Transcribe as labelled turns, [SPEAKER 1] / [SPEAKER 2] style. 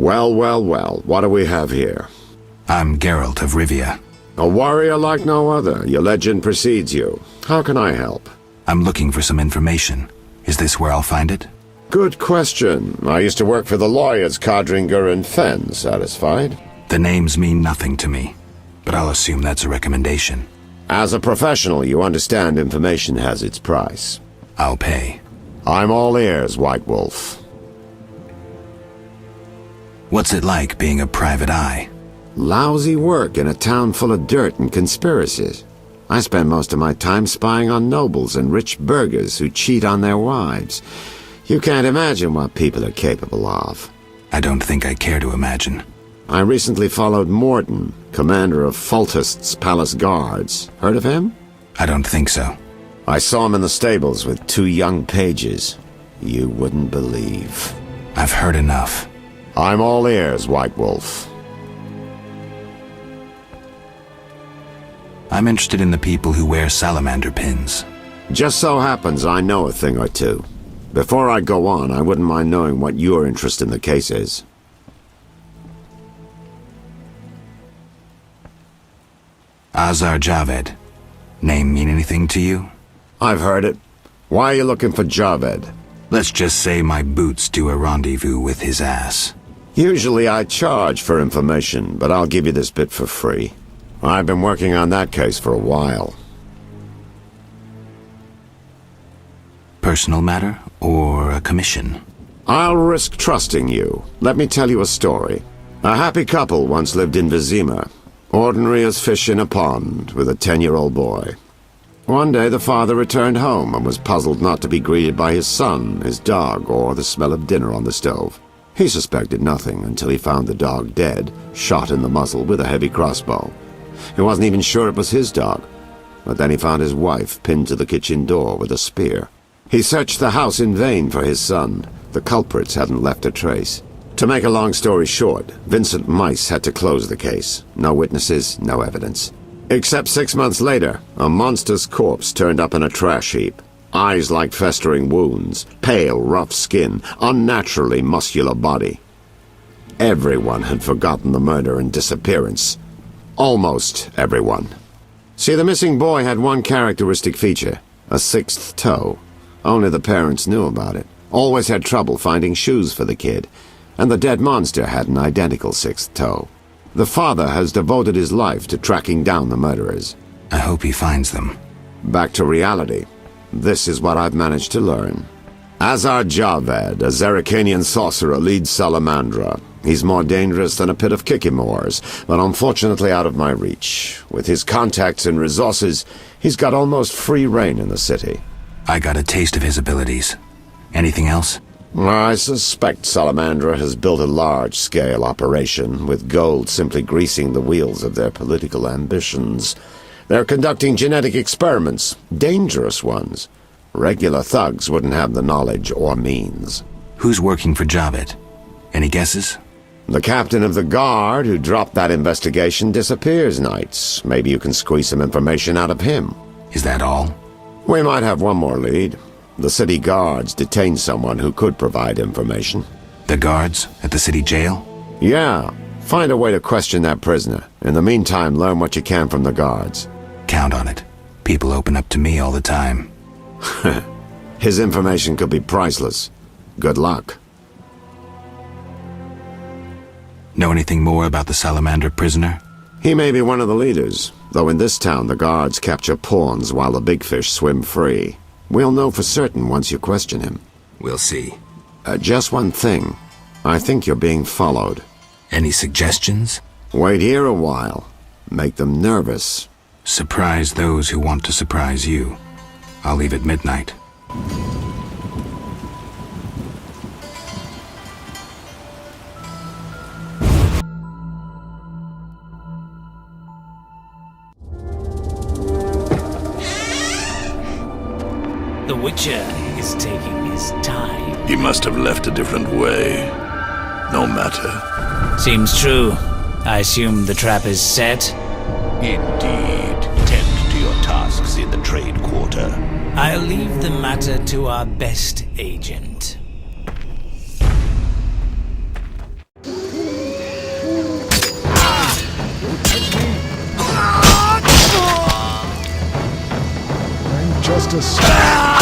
[SPEAKER 1] Well, well, well, what do we have here?
[SPEAKER 2] I'm Geralt of Rivia.
[SPEAKER 1] A warrior like no other. Your legend precedes you. How can I help?
[SPEAKER 2] I'm looking for some information. Is this where I'll find it?
[SPEAKER 1] Good question. I used to work for the lawyers Codringer and Fenn. Satisfied?
[SPEAKER 2] The names mean nothing to me, but I'll assume that's a recommendation.
[SPEAKER 1] As a professional, you understand information has its price.
[SPEAKER 2] I'll pay.
[SPEAKER 1] I'm all ears, White Wolf.
[SPEAKER 2] What's it like being a private eye?
[SPEAKER 1] Lousy work in a town full of dirt and conspiracies. I spend most of my time spying on nobles and rich burghers who cheat on their wives. You can't imagine what people are capable of.
[SPEAKER 2] I don't think I care to imagine.
[SPEAKER 1] I recently followed Morton, commander of Foltest's palace guards. Heard of him?
[SPEAKER 2] I don't think so.
[SPEAKER 1] I saw him in the stables with 2 young pages. You wouldn't believe.
[SPEAKER 2] I've heard enough.
[SPEAKER 1] I'm all ears, White Wolf.
[SPEAKER 2] I'm interested in the people who wear salamander pins.
[SPEAKER 1] Just so happens I know a thing or two. Before I go on, I wouldn't mind knowing what your interest in the case is.
[SPEAKER 2] Azar Javed. Name mean anything to you?
[SPEAKER 1] I've heard it. Why are you looking for Javed?
[SPEAKER 2] Let's just say my boots do a rendezvous with his ass.
[SPEAKER 1] Usually I charge for information, but I'll give you this bit for free. I've been working on that case for a while.
[SPEAKER 2] Personal matter or a commission?
[SPEAKER 1] I'll risk trusting you. Let me tell you a story. A happy couple once lived in Vizima, ordinary as fish in a pond, with a 10-year-old boy. One day the father returned home and was puzzled not to be greeted by his son, his dog, or the smell of dinner on the stove. He suspected nothing until he found the dog dead, shot in the muzzle with a heavy crossbow. He wasn't even sure it was his dog, but then he found his wife pinned to the kitchen door with a spear. He searched the house in vain for his son. The culprits hadn't left a trace. To make a long story short, Vincent Mice had to close the case. No witnesses, no evidence. Except 6 months later, a monster's corpse turned up in a trash heap. Eyes like festering wounds, pale, rough skin, unnaturally muscular body. Everyone had forgotten the murder and disappearance. Almost everyone. See, the missing boy had one characteristic feature, a 6th toe. Only the parents knew about it. Always had trouble finding shoes for the kid. And the dead monster had an identical 6th toe. The father has devoted his life to tracking down the murderers.
[SPEAKER 2] I hope he finds them.
[SPEAKER 1] Back to reality. This is what I've managed to learn. Azar Javed, a Zerrikanian sorcerer, leads Salamandra. He's more dangerous than a pit of Kikimores, but unfortunately out of my reach. With his contacts and resources, he's got almost free reign in the city.
[SPEAKER 2] I got a taste of his abilities. Anything else?
[SPEAKER 1] I suspect Salamandra has built a large-scale operation, with gold simply greasing the wheels of their political ambitions. They're conducting genetic experiments, dangerous ones. Regular thugs wouldn't have the knowledge or means.
[SPEAKER 2] Who's working for Javed? Any guesses?
[SPEAKER 1] The captain of the guard who dropped that investigation disappears nights. Maybe you can squeeze some information out of him.
[SPEAKER 2] Is that all?
[SPEAKER 1] We might have one more lead. The city guards detained someone who could provide information.
[SPEAKER 2] The guards at the city jail?
[SPEAKER 1] Yeah. Find a way to question that prisoner. In the meantime, learn what you can from the guards.
[SPEAKER 2] Count on it. People open up to me all the time.
[SPEAKER 1] His information could be priceless. Good luck.
[SPEAKER 2] Know anything more about the Salamander prisoner?
[SPEAKER 1] He may be one of the leaders, though in this town the guards capture pawns while the big fish swim free. We'll know for certain once you question him.
[SPEAKER 2] We'll see.
[SPEAKER 1] Just one thing. I think you're being followed.
[SPEAKER 2] Any suggestions?
[SPEAKER 1] Wait here a while. Make them nervous.
[SPEAKER 2] Surprise those who want to surprise you. I'll leave at midnight.
[SPEAKER 3] The Witcher is taking his time.
[SPEAKER 4] He must have left a different way. No matter.
[SPEAKER 3] Seems true. I assume the trap is set?
[SPEAKER 4] Indeed. Tend to your tasks in the trade quarter.
[SPEAKER 3] I'll leave the matter to our best agent.
[SPEAKER 5] justice.